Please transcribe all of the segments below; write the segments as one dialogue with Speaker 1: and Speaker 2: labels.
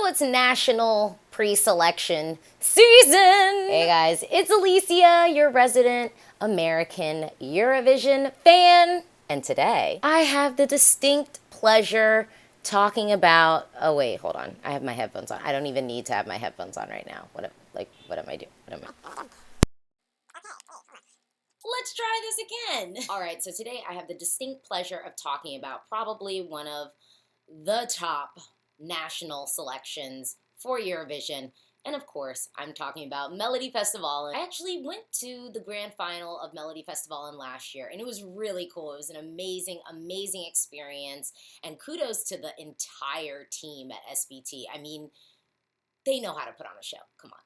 Speaker 1: it's national pre-selection season. Hey guys, it's Alesia, your resident American Eurovision fan. And today, I have the distinct pleasure talking about, oh wait, hold on. I have my headphones on. I don't even need to have my headphones on right now. What am I doing? Let's try this again. All right, so today I have the distinct pleasure of talking about probably one of the top national selections for Eurovision. And of course, I'm talking about Melodifestivalen. I actually went to the grand final of Melodifestivalen last year, and it was really cool. It was an amazing, amazing experience. And kudos to the entire team at SBT. I mean, they know how to put on a show. Come on.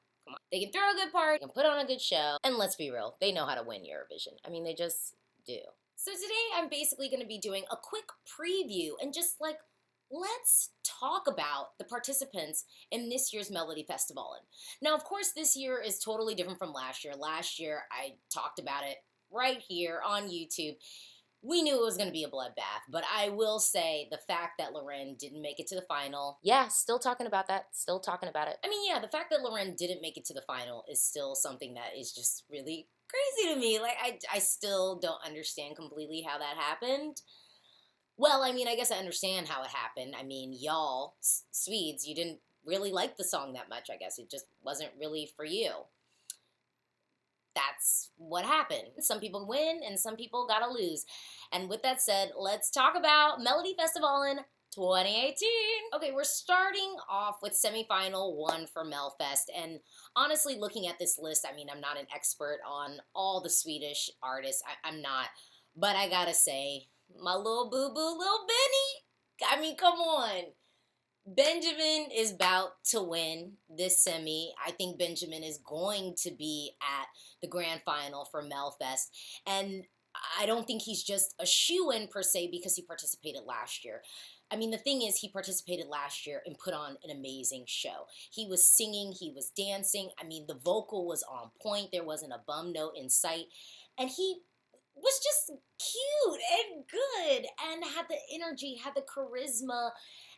Speaker 1: They can throw a good party, they can put on a good show, and let's be real, they know how to win Eurovision. I mean, they just do. So today I'm basically going to be doing a quick preview and just let's talk about the participants in this year's Melodifestivalen. Now, of course, this year is totally different from last year. Last year, I talked about it right here on YouTube. We knew it was going to be a bloodbath, but I will say the fact that Lorraine didn't make it to the final. Yeah, still talking about that. Still talking about it. I mean, yeah, the fact that Lorraine didn't make it to the final is still something that is just really crazy to me. I still don't understand completely how that happened. Well, I mean, I guess I understand how it happened. I mean, y'all, Swedes, you didn't really like the song that much, I guess. It just wasn't really for you. That's what happened. Some people win and some people gotta lose. And with that said, let's talk about Melodifestivalen 2018. Okay, we're starting off with semifinal 1 for Melfest. And honestly, looking at this list, I mean, I'm not an expert on all the Swedish artists. I'm not. But I gotta say, my little boo-boo, little Benny. I mean, come on. Benjamin is about to win this semi. I think Benjamin is going to be at the grand final for Melfest. And I don't think he's just a shoo-in per se because he participated last year. I mean, the thing is, he participated last year and put on an amazing show. He was singing, he was dancing. I mean, the vocal was on point. There wasn't a bum note in sight. And he was just cute and good and had the energy, had the charisma.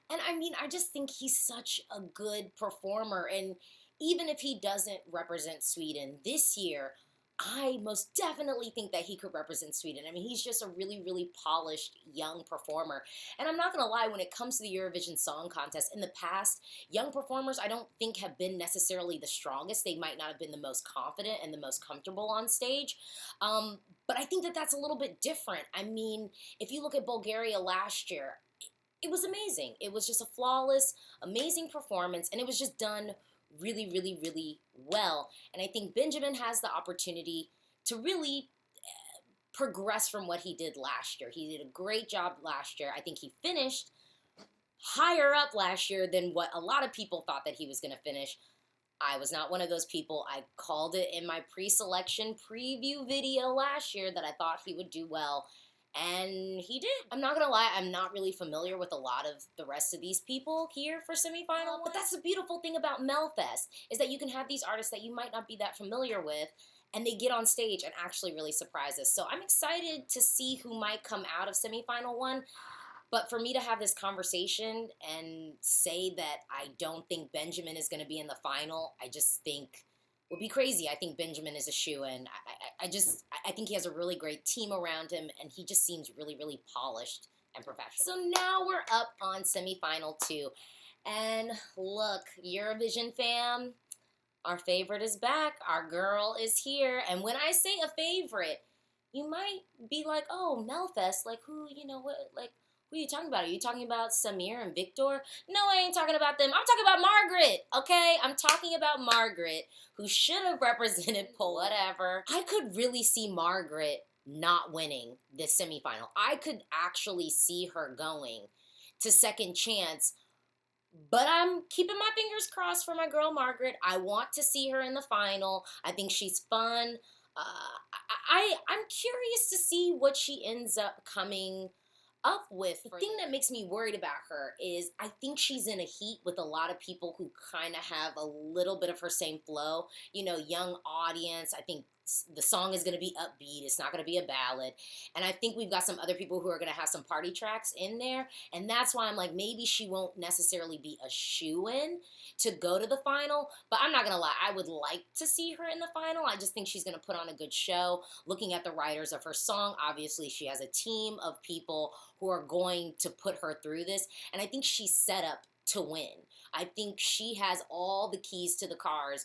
Speaker 1: And I mean, I just think he's such a good performer. And even if he doesn't represent Sweden this year, I most definitely think that he could represent Sweden. I mean, he's just a really, really polished young performer. And I'm not going to lie, when it comes to the Eurovision Song Contest, in the past, young performers I don't think have been necessarily the strongest. They might not have been the most confident and the most comfortable on stage. But I think that that's a little bit different. I mean, if you look at Bulgaria last year, it was amazing. It was just a flawless, amazing performance, and it was just done really, really, really well. And I think Benjamin has the opportunity to really progress from what he did last year. He did a great job last year. I think he finished higher up last year than what a lot of people thought that he was going to finish. I was not one of those people. I called it in my pre-selection preview video last year that I thought he would do well. And he did. I'm not gonna lie, I'm not really familiar with a lot of the rest of these people here for semifinal, but that's the beautiful thing about Melfest, is that you can have these artists that you might not be that familiar with, and they get on stage and actually really surprise us. So I'm excited to see who might come out of semifinal 1, but for me to have this conversation and say that I don't think Benjamin is gonna be in the final, I just think would be crazy. I think Benjamin is a shoo-in. I think he has a really great team around him, and he just seems really, really polished and professional. So now we're up on semifinal 2. And look, Eurovision fam, our favorite is back. Our girl is here. And when I say a favorite, you might be like, oh, Melfest, who, who are you talking about? Are you talking about Samir and Victor? No, I ain't talking about them. I'm talking about Margaret, okay? I'm talking about Margaret, who should have represented Poland. Whatever. I could really see Margaret not winning this semifinal. I could actually see her going to second chance, but I'm keeping my fingers crossed for my girl Margaret. I want to see her in the final. I think she's fun. I'm curious to see what she ends up coming up with. The thing that makes me worried about her is I think she's in a heat with a lot of people who kind of have a little bit of her same flow. You know, young audience. I think the song is going to be upbeat. It's not going to be a ballad. And I think we've got some other people who are going to have some party tracks in there. And that's why I'm like, maybe she won't necessarily be a shoo-in to go to the final. But I'm not going to lie, I would like to see her in the final. I just think she's going to put on a good show. Looking at the writers of her song, obviously she has a team of people who are going to put her through this. And I think she's set up to win. I think she has all the keys to the cars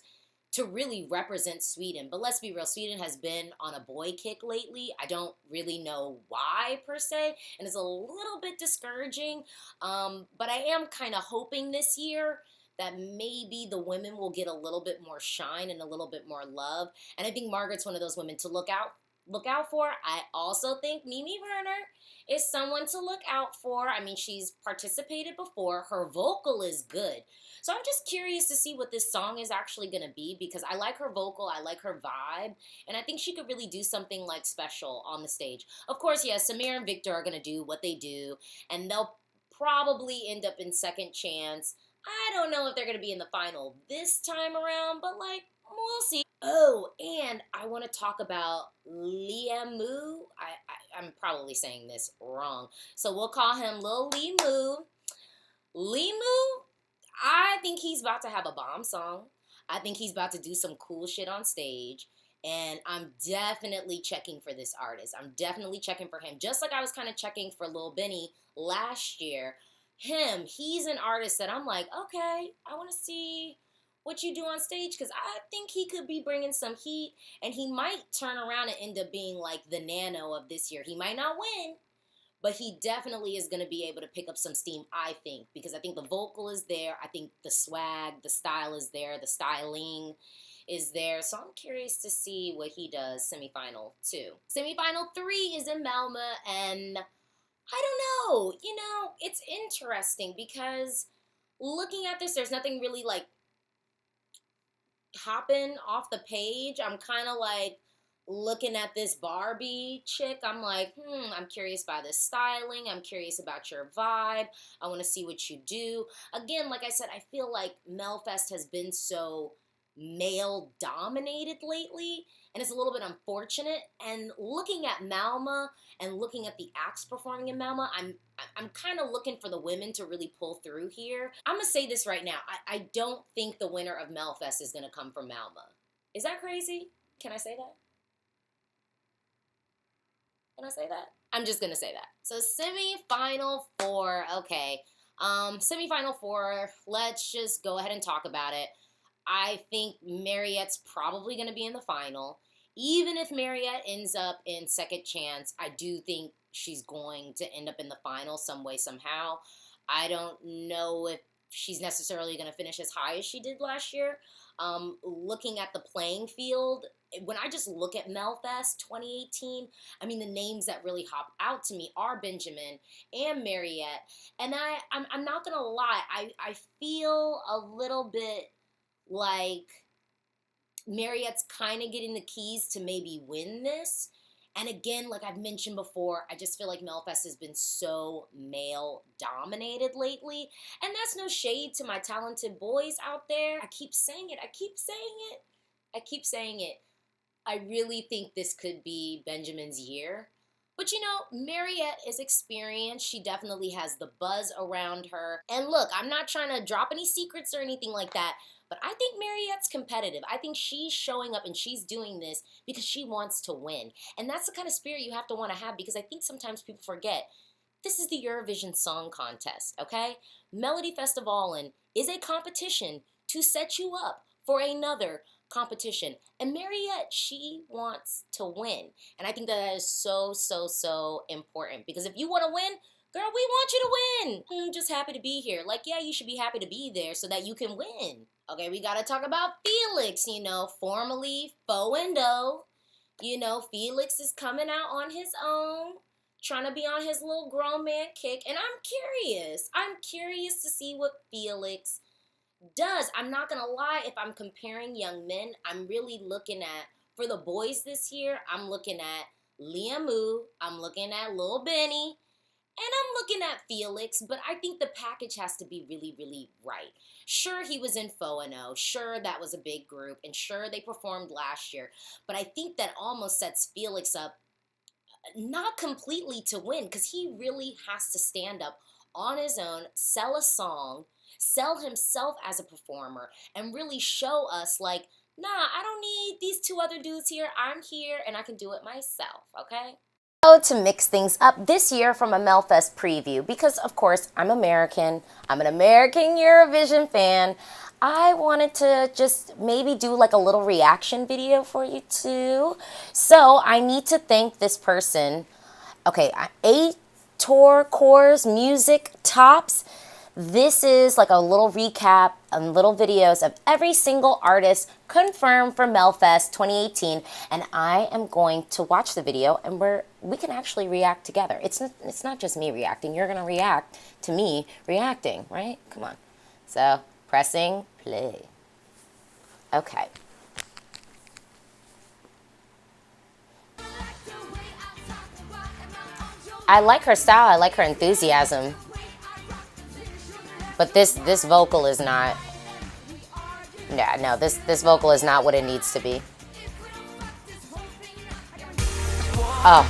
Speaker 1: to really represent Sweden. But let's be real, Sweden has been on a boy kick lately. I don't really know why per se, and it's a little bit discouraging. But I am kind of hoping this year that maybe the women will get a little bit more shine and a little bit more love. And I think Margaret's one of those women to look out for. I also think Mimi Werner is someone to look out for. I mean, she's participated before. Her vocal is good. So I'm just curious to see what this song is actually going to be, because I like her vocal, I like her vibe, and I think she could really do something like special on the stage. Of course, yes, Samir and Victor are going to do what they do, and they'll probably end up in second chance. I don't know if they're going to be in the final this time around, but like, we'll see. Oh, and I want to talk about Liamu. I'm probably saying this wrong, so we'll call him Lil Limu. Limu, I think he's about to have a bomb song. I think he's about to do some cool shit on stage. And I'm definitely checking for this artist. I'm definitely checking for him. Just like I was kind of checking for Lil Benny last year. He's an artist that I'm like, okay, I want to see what you do on stage, because I think he could be bringing some heat, and he might turn around and end up being like the Nano of this year. He might not win, but he definitely is going to be able to pick up some steam, I think, because I think the vocal is there. I think the swag, the style is there. The styling is there. So I'm curious to see what he does semifinal 2. Semifinal 3 is in Malmö, and I don't know. You know, it's interesting because looking at this, there's nothing really like hopping off the page. I'm kind of like looking at this Barbie chick. I'm like, I'm curious by the styling. I'm curious about your vibe. I want to see what you do. Again, like I said, I feel like Melfest has been so male dominated lately, and it's a little bit unfortunate. And looking at Malmö and looking at the acts performing in Malmö, I'm kind of looking for the women to really pull through here. I'm gonna say this right now. I don't think the winner of Melfest is gonna come from Malmö. Is that crazy? Can I say that? Can I say that? I'm just gonna say that. So semifinal 4, okay. Semifinal 4, let's just go ahead and talk about it. I think Mariette's probably gonna be in the final. Even if Mariette ends up in second chance, I do think she's going to end up in the final some way, somehow. I don't know if she's necessarily going to finish as high as she did last year. Looking at the playing field, when I just look at Melfest 2018, I mean, the names that really hop out to me are Benjamin and Mariette. And I'm not going to lie, I feel a little bit like Mariette's kind of getting the keys to maybe win this. And again, like I've mentioned before, I just feel like Melfest has been so male-dominated lately. And that's no shade to my talented boys out there. I keep saying it. I keep saying it. I keep saying it. I really think this could be Benjamin's year. But you know, Mariette is experienced. She definitely has the buzz around her. And look, I'm not trying to drop any secrets or anything like that, but I think Mariette's competitive. I think she's showing up and she's doing this because she wants to win. And that's the kind of spirit you have to want to have, because I think sometimes people forget this is the Eurovision Song Contest, okay? Melodifestivalen is a competition to set you up for another competition. And Mariette, she wants to win. And I think that is so, so, so important, because if you want to win, girl, we want you to win. I'm just happy to be here. Like, yeah, you should be happy to be there so that you can win. Okay, we got to talk about Felix, you know, formerly FO&O. You know, Felix is coming out on his own, trying to be on his little grown man kick. And I'm curious. I'm curious to see what Felix does. I'm not going to lie, if I'm comparing young men, I'm really looking at, for the boys this year, I'm looking at Liamu, I'm looking at Lil Benny, And I'm looking at Felix, but I think the package has to be really, really right. Sure, he was in FO&O. Sure, that was a big group. And sure, they performed last year. But I think that almost sets Felix up not completely to win, because he really has to stand up on his own, sell a song, sell himself as a performer, and really show us like, nah, I don't need these two other dudes here. I'm here and I can do it myself, okay? So to mix things up this year from a Melfest preview, because of course I'm American, I'm an American Eurovision fan, I wanted to just maybe do like a little reaction video for you too. So I need to thank this person. Okay, A Tour Cores Music Tops. This is like a little recap and little videos of every single artist confirmed for Melfest 2018, and I am going to watch the video and we can actually react together. It's not just me reacting. You're gonna react to me reacting, right? Come on. So pressing play. Okay. I like her style. I like her enthusiasm. But this vocal is not. Yeah, no, this vocal is not what it needs to be. Oh,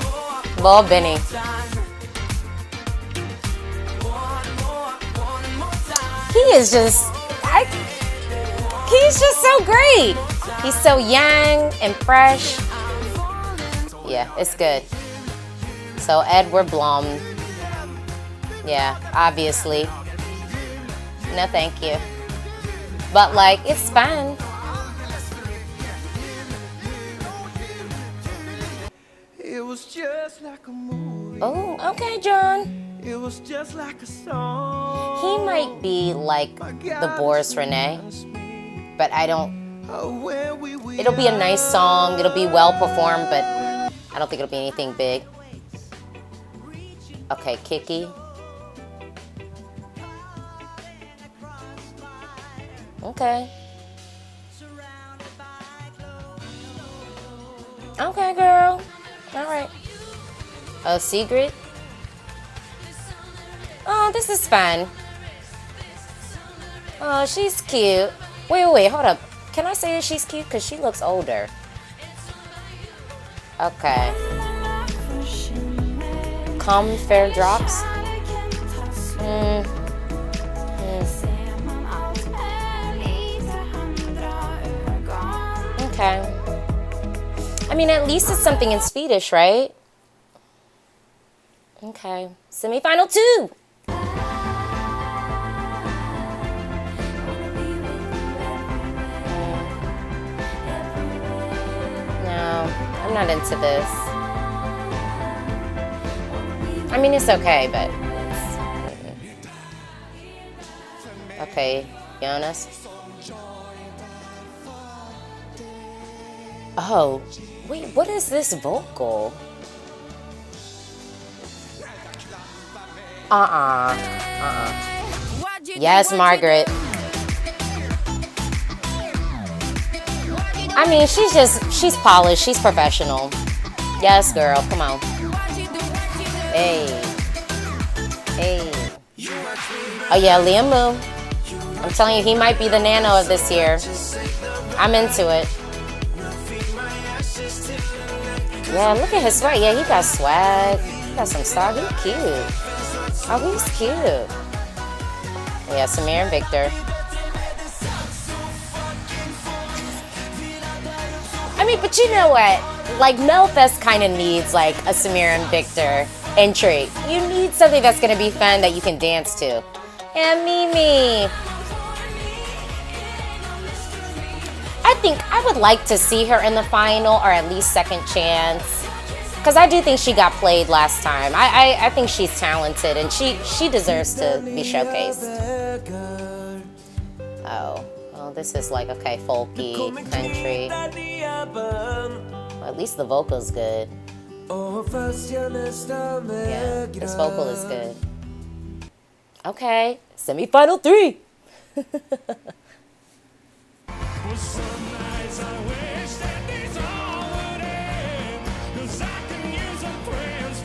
Speaker 1: Lil Benny. He is just, he's just so great. He's so young and fresh. Yeah, it's good. So Edward Blom. Yeah, obviously. No, thank you. But like, it's fun.
Speaker 2: It was just like a movie.
Speaker 1: Oh, okay, John.
Speaker 2: It was just like a song.
Speaker 1: He might be like the Boris Renee, but I don't. It'll be a nice song. It'll be well performed, but I don't think it'll be anything big. Okay, Kiki. Okay. Okay, girl. All right. Oh, Sigrid. Oh, this is fun. Oh, she's cute. Wait, hold up. Can I say that she's cute? Because she looks older. Okay. Come Fair Drops. Okay. I mean, at least it's something in Swedish, right? Okay. Semifinal 2. No, I'm not into this. I mean, it's okay, but okay, Jonas. Oh, wait, what is this vocal? Yes, Margaret. I mean, she's polished, she's professional. Yes, girl, come on. Hey. Oh yeah, Liam Moo. I'm telling you, he might be the nano of this year. I'm into it. Yeah, look at his swag. Yeah, he got swag. He got some style. He's cute. Oh, he's cute. Yeah, Samir and Victor. I mean, but you know what? Like, Melfest kind of needs, like, a Samir and Victor entry. You need something that's going to be fun that you can dance to. And Mimi. I think I would like to see her in the final, or at least second chance. Because I do think she got played last time. I think she's talented, and she deserves to be showcased. Oh, this is like, okay, folky, country. Well, at least the vocal's good. Yeah, this vocal is good. Okay, semifinal 3.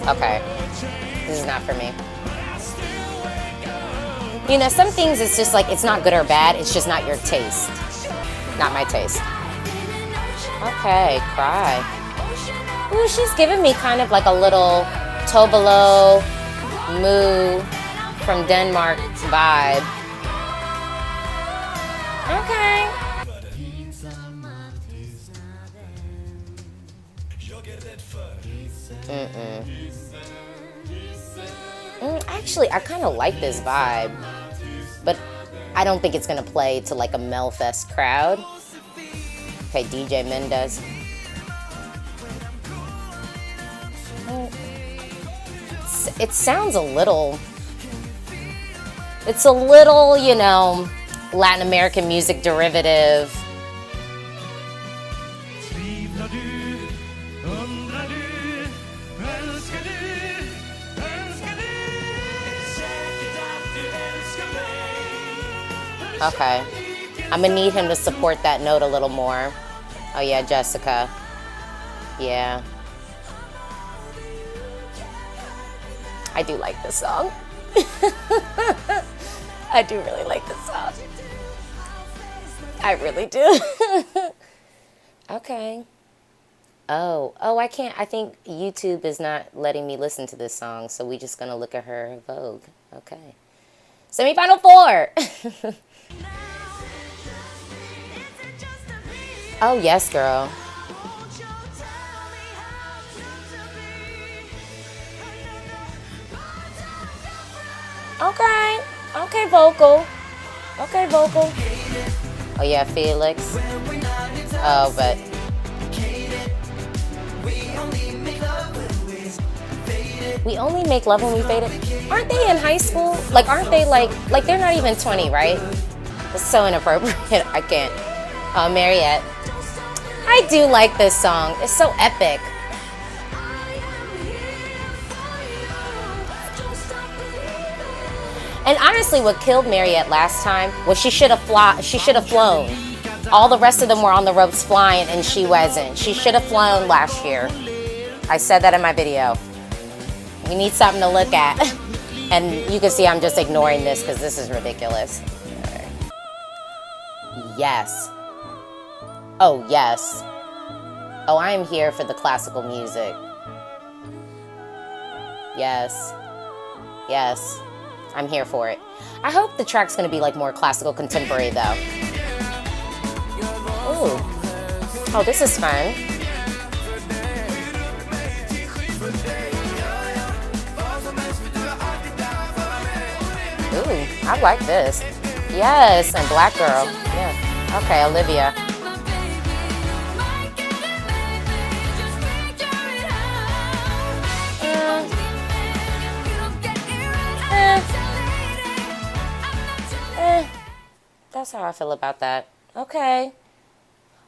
Speaker 1: Okay. This is not for me. You know, some things it's just like, it's not good or bad, it's just not your taste. Not my taste. Okay, Cry. Ooh, she's giving me kind of like a little Tobolo, Moo from Denmark vibe. Okay. Actually, I kind of like this vibe, but I don't think it's gonna play to like a Melfest crowd. Okay, DJ Mendez. It sounds a little, it's a little, you know, Latin American music derivative. Okay. I'm gonna need him to support that note a little more. Oh yeah, Jessica. Yeah. I do like this song. I do really like this song. I really do. Okay. Oh, I can't. I think YouTube is not letting me listen to this song, so we just gonna look at her Vogue. Okay. Semifinal 4. Oh, yes, girl. Okay. Okay, vocal. Okay, vocal. Oh, yeah, Felix. Oh, but... We only make love when we fade it. Aren't they in high school? Like, aren't they like they're not even 20, right? It's so inappropriate. I can't. Oh, Mariette. I do like this song. It's so epic. And honestly, what killed Mariette last time was she should have flown. All the rest of them were on the ropes flying, and she wasn't. She should have flown last year. I said that in my video. We need something to look at. And you can see I'm just ignoring this because this is ridiculous. Right. Yes. Oh, yes. Oh, I am here for the classical music. Yes. Yes. I'm here for it. I hope the track's gonna be like more classical contemporary though. Ooh. Oh, this is fun. Ooh, I like this. Yes, and Black Girl. Yeah. Okay, Olivia. That's how I feel about that. Okay.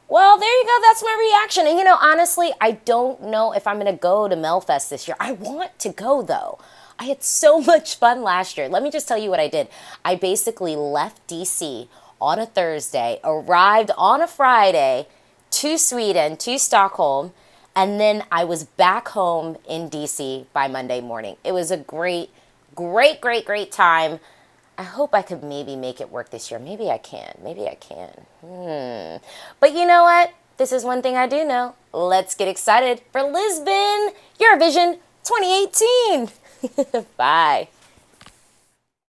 Speaker 1: Well, there you go. That's my reaction. And you know, honestly, I don't know if I'm going to go to Melfest this year. I want to go, though. I had so much fun last year. Let me just tell you what I did. I basically left DC on a Thursday, arrived on a Friday to Sweden, to Stockholm, and then I was back home in DC by Monday morning. It was a great time. I hope I could maybe make it work this year. Maybe I can. But you know what? This is one thing I do know. Let's get excited for Lisbon, Eurovision 2018. Bye.